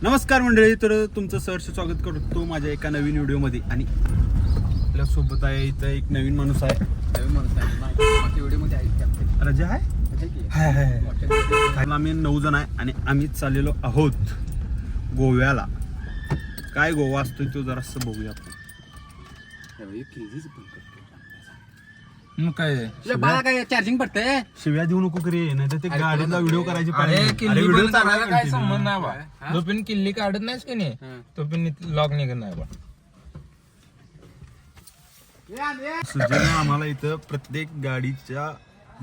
नमस्कार मंडळी, तर तुमचं सहर्ष स्वागत करतो माझ्या एका नवीन व्हिडिओमध्ये. आणि आपल्या सोबत आहे इथं एक नवीन माणूस आहे. व्हिडिओमध्ये आहे रजा आहे. आम्ही 9 जण आहे आणि आम्ही चाललेलो आहोत गोव्याला. काय गोवा असतोय तो जरासं बघूया आपण. मग काय बाळा काय चार्जिंग पडतंय. शिव्या देऊ नको करे, नाही तर ते गाडीला व्हिडिओ करायची किल्ली बंद करायला काय संबंध नाही बा. जोपर्यंत किल्ली काढत नाहीस की नाही तोपर्यंत लॉक निघत नाही बा. सुजयने आम्हाला इथं प्रत्येक गाडीच्या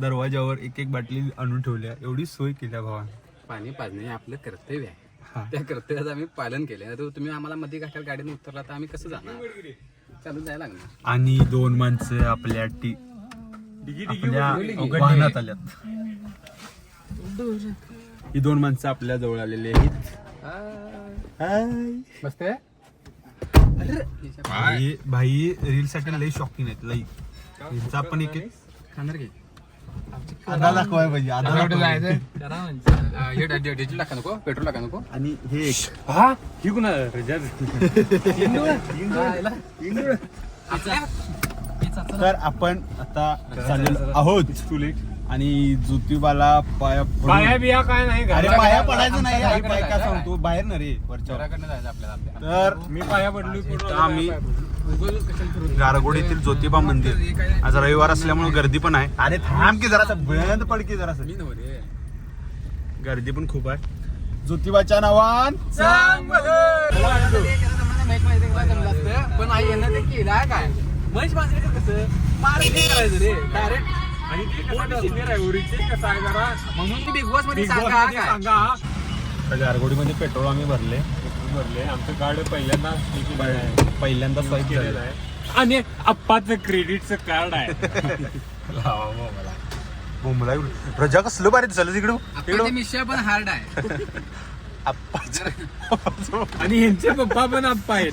दरवाजावर एक एक बाटली आणून ठेवल्या. एवढी सोय केल्या भावा. पाणी पाजणे हे आपलं कर्तव्य आहे. हा. त्या कर्तव्याचं आम्ही पालन केलं. तर तुम्ही आम्हाला मध्ये घाटाल गाडीने उतरला तर आम्ही कसं जाणार, चालून जायला लागणार. आणि 2 माणसं आपल्या वाहनात आल्यात. ही 2 माणसं आपल्या जवळ आलेली आहेत. मस्त भाई रील साठी लई शॉकिंग आहेत. लई रीलचा आपण एक खाणार की आधा दाखवाय पाहिजे. आधा जायचं हे डिझेल टाका नको, पेट्रोल टाका नको. आणि हे एक ही कुणा तर आपण आता चाललेलो आहोत आणि ज्योतिबाला पाया बिया काय नाही अरे पाया पडायचं नाही. आई पाय का सांगतो बाहेर ना रे वरच्या. जायचं आपल्याला. तर मी पाया पडलो. आम्ही गारगोडीतील ज्योतिबा मंदिर. आज रविवार असल्यामुळे गर्दी पण आहे. अरे थांब की जरासा बंद पड की जरासा. गर्दी पण खूप आहे. ज्योतिबाच्या नावान पण आई यांना ते केलं काय महेश मांजरे कसं मार करायचं रे डायरेक्ट. आणि म्हणून ते बिग बॉस मध्ये सांगा काय. गारगोडीमध्ये पेट्रोल आम्ही भरले. आमचं कार्ड पहिल्यांदा स्वाईप झालेलं आहे. आणि आप्पाचं क्रेडिटचं कार्ड आहे. बोंबला रजा कसलं भारी झालं तिकडं. मिश्र पण हार्ड आहे. आणि यांचे पप्पा पण आप्पा आहेत.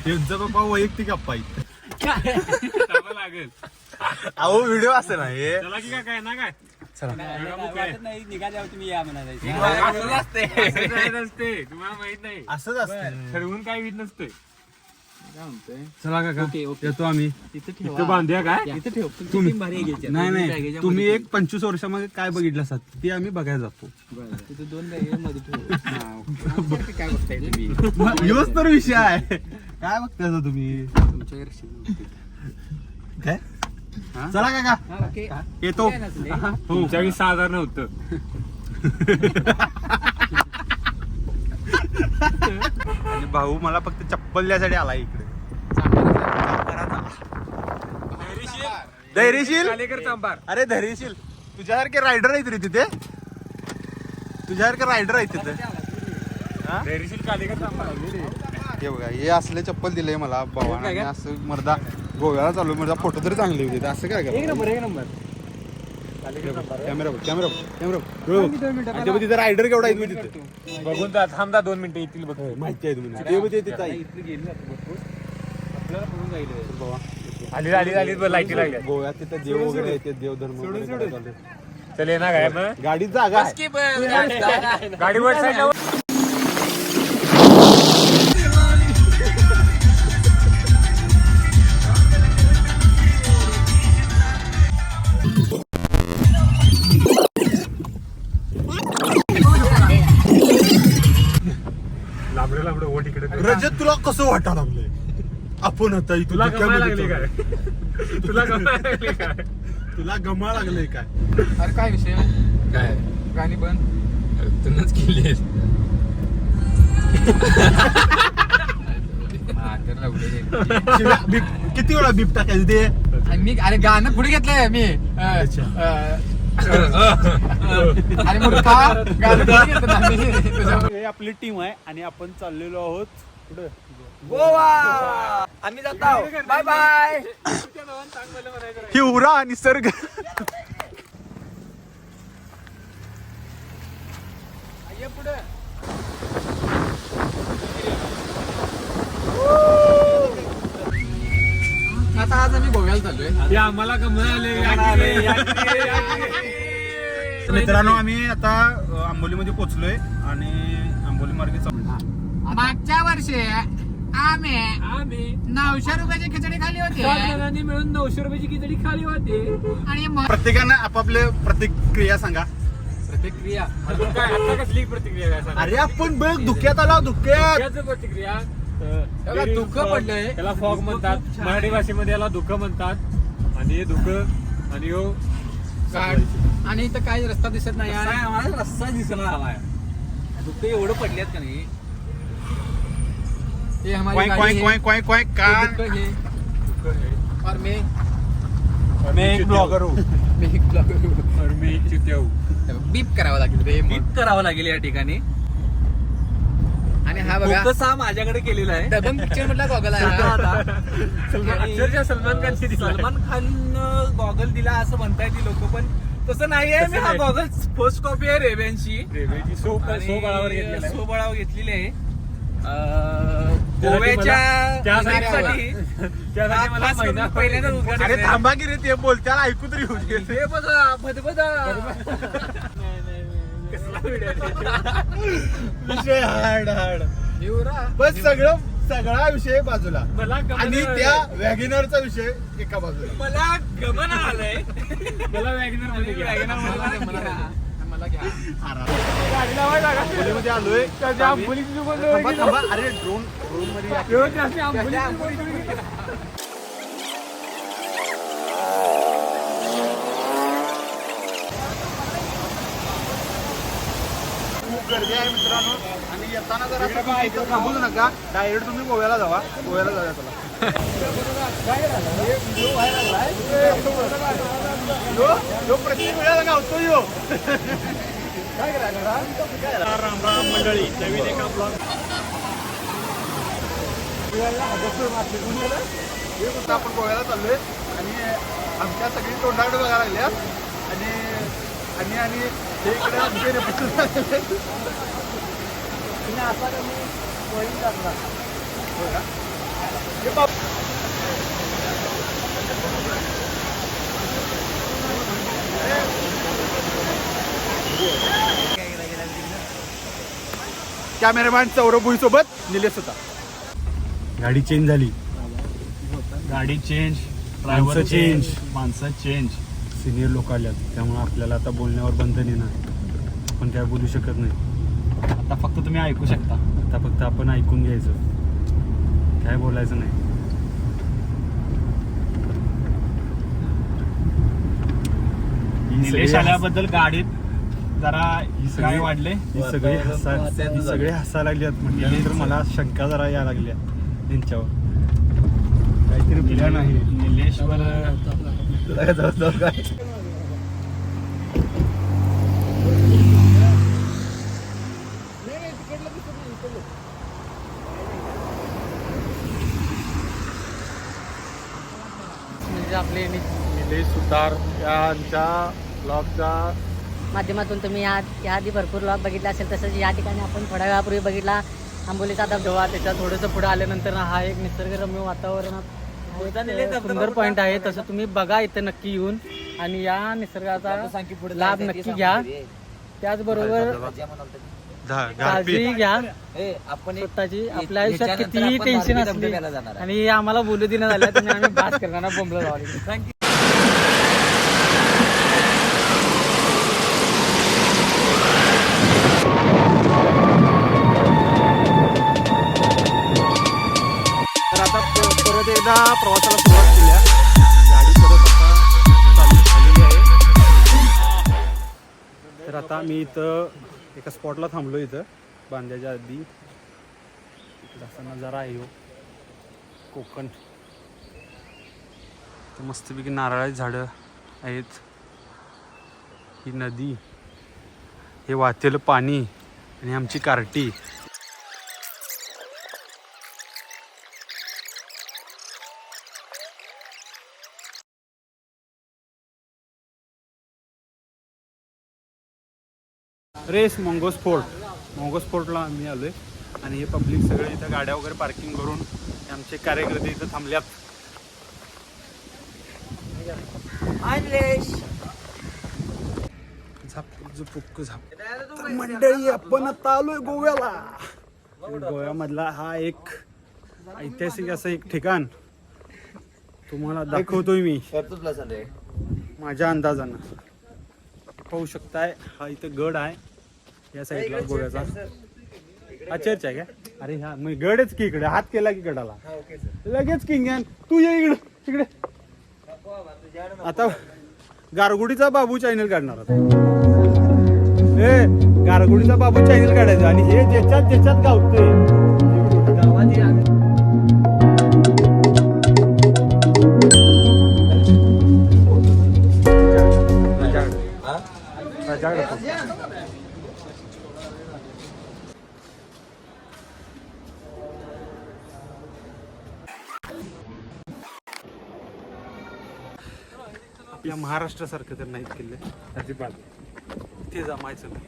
त्यांचा पप्पा वैयक्तिक अप्पा आहे. लागेल अहो व्हिडिओ असते ना हे. चला की काय ना काय तुम्ही या म्हणायचं तुम्हाला माहित नाही. असंच असतं. ठरवून काय होत नसतंय. चला काका येतो आम्ही. इथं बांधूया काय इथे ठेव. तुम्ही नाही नाही तुम्ही एक 25 वर्षामध्ये काय बघितलं असतात ते आम्ही बघायला जातो. तिथे 2 बॅग मध्ये ठेव. काय बघताय तुम्ही. योच तर विषय आहे. काय बघताय तुम्ही. तुमच्या घरी काय चला काका ओके येतो. तुमच्या वेळी साधारण होतं. आणि भाऊ मला फक्त चप्पल द्यासाठी आला इकडे. धैर्यशील अरे धैर्यशील तुझ्यासारखे रायडर आहेत रे तिथे. तुझ्यासारखे रायडर आहेत तिथे. हे बघा हे असले चप्पल दिले मला भावाने. असं मर्दा गोव्याला चालू मर्दा फोटो तरी चांगले होते. असं काय एक नंबर कॅमेरा तिथे रायडर केवढा आहे तिथे बघून जा, थांबदा 2 मिनिटं येतील बघ. माहिती आहे तुम्ही तिथे आली लाईटी लागल्या. गोव्यात तिथे देव वगैरे येते. देवधर्म चल ये ना काय मग गाडीत जागा आहे. गाडीवर साईड लांबडे ओट इकडे. रजत तुला कसं वाटायला लागलंय आपण आता इथं तुला गमायला धुक्यामध्ये लागले काय? तुला गमायला लागले काय? तुला गमा लागलंय काय. अरे काय विषय काय गाणी पण तुनच केली. किती वेळा बीप टाकायचं ते. मी अरे गाणं पुढे घेतलंय मी. अरे मूर्खा, गाणं पुढे घेतलं ना मी. हे आपली टीम आहे आणि आपण चाललेलो आहोत कुठं गोवा. आम्ही जातो. Bye bye. हिवरा निसर्ग. पुढे आता आज आम्ही गोव्याला चाललोय. आम्हाला कमाले मित्रांनो आम्ही आता आंबोलीमध्ये पोहोचलोय आणि आंबोली मार्गे चालू. मागच्या वर्षी आम्ही 900 रुपयाची खिचडी खाली होती मिळून 900 रुपयाची खिचडी खाली होती. आणि प्रत्येकानं आपापले प्रतिक्रिया सांगा. प्रतिक्रिया आता कसली प्रतिक्रिया काय सांगा? अरे आपण बघ धुक्यात आला धुक्यात. त्याचं प्रतिक्रिया दुःख पडलंय, त्याला फॉग म्हणतात मराठी भाषेमध्ये, याला दुःख म्हणतात. आणि हे दुःख आणि हो आणि इथं काय रस्ता दिसत नाही. आम्हाला रस्ता दिसणार आलाय. दुःख एवढं पडलेत का नाही. हे हमारी क्वाय गाडी क्वाय है. क्वाय क्वाय क्वाय ये का दुःख है. और मैं एक ब्लॉगर हूँ. और मी एक चुत्या हूँ. बीप करावं लागेल रे, बीप करावं लागेल या ठिकाणी. आणि हा बघा तसा माझ्याकडे केलेला आहे. डबन पिक्चर मधला गॉगल आहे अक्षरशः सलमान खान गॉगल दिला असं म्हणताय ती लोक, पण तसं नाही आहे. मी हा गॉगल फर्स्ट कॉपी आहे रेवेनची. सोबळावर घेतलेली आहे गोव्याच्या ट्रिपसाठी. मला पहिल्यांदाच उद्घाटन अरे आहे. थांबा की रे ते बोल त्याला ऐकू तरी होऊ दे. हे बघा भदभदा. कसला व्हिडिओ विषय हार्ड हार्ड आहे. बस सगळा विषय बाजूला आणि त्या वॅगनरचा विषय एका बाजूला. मला गमन आलंय. मला वॅगनर मध्ये मला घ्या. आंबोलीमध्ये आलोय. थांबा, थांबा. अरे ड्रोन मध्ये खूप गर्दी आहे मित्रांनो. आणि येताना जरा थांबूच नका, डायरेक्ट तुम्ही गोव्याला जावा. गोव्याला जाऊया चला. यो प्रत्येक वेळेला गावतो यो. राम राम मंडळी, नवीन एका ब्लॉग आपण गोव्याला चाललोय आणि आमच्या सगळी तोंडाकडे बघायला लागल्या आणि आणि आणि हे इकडे आमचे रिपोर्ट असा कमी पॉईंट टाकला. कॅमेरामॅन सौरभ भुई सोबत निलेश होता. गाडी चेंज झाली. गाडी चेंज, माणसं ड्रायव्हर change. चेंज, माणसं चेंज. सिनियर लोक आल्यात त्यामुळे आपल्याला आता बोलण्यावर बंधन येणार. आपण काय बोलू शकत नाही. आता फक्त तुम्ही ऐकू शकता. आता फक्त आपण ऐकून घ्यायचं, काय बोलायचं नाही. ही निलेश सगळी आल्याबद्दल गाडीत जरा काय वाढले. ही सगळे हसायला लागल्यात म्हटल्यानंतर मला शंका जरा यायला लागल्या त्यांच्यावर. काहीतरी प्लॅन आहे. निलेशवर म्हणजे आपले निलेश सुतार यांच्या ब्लॉगच्या माध्यमातून तुम्ही याआधी भरपूर लॉग बघितला असेल. तसंच या ठिकाणी आपण थोड्या वेळापूर्वी बघितला आंबोलीचा धबधबा. त्याच्या थोडंसं पुढे आल्यानंतर हा एक निसर्गरम्य वातावरणात सुंदर पॉईंट आहे. तसं तुम्ही बघा इथं नक्की येऊन आणि या निसर्गाचा लाभ नक्की घ्या. त्याचबरोबर काळजी घ्या स्वतःची. आपल्या आयुष्यात कितीही टेन्शन असली आणि आम्हाला बोलू देणं झाल्या तुम्ही आम्ही बास करताना बोंबलं जावं. थँक्यू. तर आता परत एकदा प्रवासाला सुरुवात केल्या. गाडी परत आता झालेली आहे. तर आता मी इथं एका स्पॉटला थांबलो. इथं बांधायच्या आधी इकडं असा नजारा आहे हो कोकण. तर मस्तपैकी नारळाची झाडं आहेत. ही नदी, हे वाहतेलं पाणी आणि आमची कार्टी. रेस मॉंगो स्पोर्टला आम्ही आलोय आणि हे पब्लिक सगळे इथं गाड्या वगैरे पार्किंग करून आमचे कार्यकर्ते इथं थांबल्यात. तर मंडळी आपण आता आलोय गोव्याला. गोव्यामधला हा एक ऐतिहासिक असं एक ठिकाण तुम्हाला दाखवतोय मी माझ्या अंदाजानं. पाहू शकताय हा इथं गड आहे या साईडला गोव्याचा. हा चर्च आहे का? अरे हा मग गडच की इकडे हात केला की गडाला लगेच किंग. तू ये इकडे तिकडे. आता गारगुडीचा बाबू चॅनल काढणार आता. ए गारगुडीचा बाबू चॅनल काढायचं आणि हे ज्याच्यात ज्याच्यात गावतंय आपल्या महाराष्ट्रासारखं तर नाहीत किल्ले अजिबात. ते जमायचं नाही.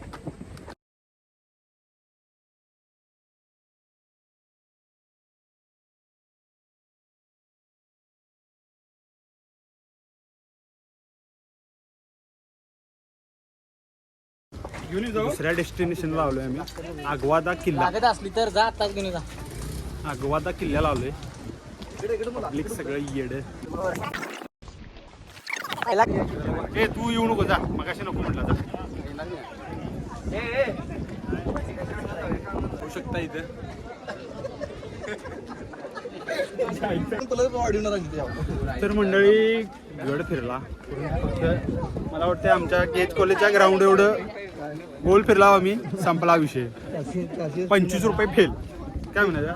दुसऱ्या डेस्टिनेशनला आलोय आम्ही. आग्वादा किल्ला. लागत असली तर जा आताच घेऊन जा. आग्वादा किल्ल्याला आलोय. पब्लिक सगळं येड. ए तू येऊ नको जा. मगाशी नको म्हटलं तर. होऊ शकता इथं. तर मंडळी गड फिरला. मला वाटतं आमच्या केज कॉलेजच्या ग्राउंड एवढं गोल फिरला आम्ही. संपला विषय. 25 रुपये फेल. काय म्हणायचं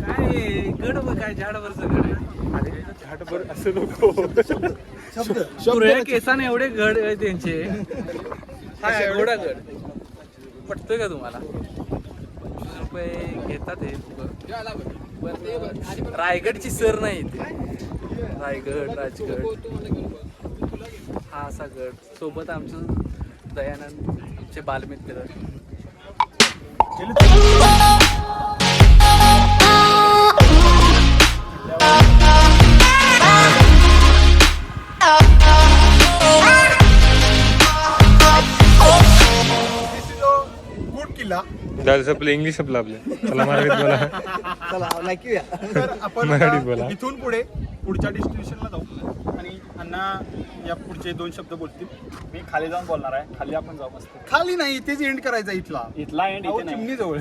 काय गड काय झाडावरचं गड आहे. झाडभर असं नको. पुऱ्या केसाने एवढे गड आहे त्यांचे. हा एवढा गड पटतोय का तुम्हाला? 25 रुपये घेतात हे लोक. रायगडची सर नाही इथे. रायगड राजगड हा असा गड. सोबत आमचं दयानंदचे बालमित्र. गुड किल्ला. झालं संपलं इंग्लिश संपलं आपलं. चला मराठीत बोला. तर आपण मराठीत बोला. आता इथून पुढे पुढच्या डेस्टिनेशनला जाऊ आणि अण्णा या पुढचे 2 शब्द बोलतील. मी खाली जाऊन बोलणार आहे. खाली आपण जाऊ मस्त. खाली नाही इथेच एंड करायचा इथला. इथला एंड इथे नाही. चिमणी जवळ.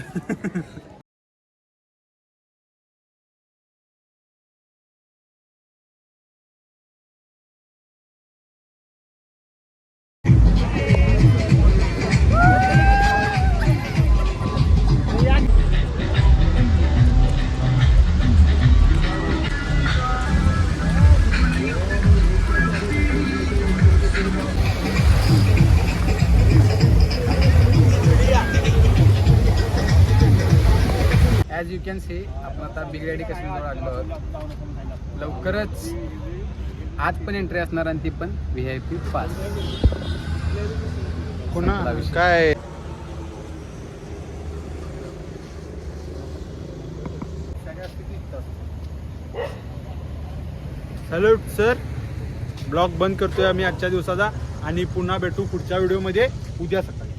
ॲज यू कॅन सी आपण आता बिग डॅडी कश्मीरजवळ आलो आहोत. लवकरच आज पण एंट्री असणार आणि ती पण VIP पास. पुन्हा काय सॅल्यूट सर. ब्लॉग बंद करतोय आम्ही आजच्या दिवसाचा आणि पुन्हा भेटू पुढच्या व्हिडिओमध्ये उद्या सकाळी.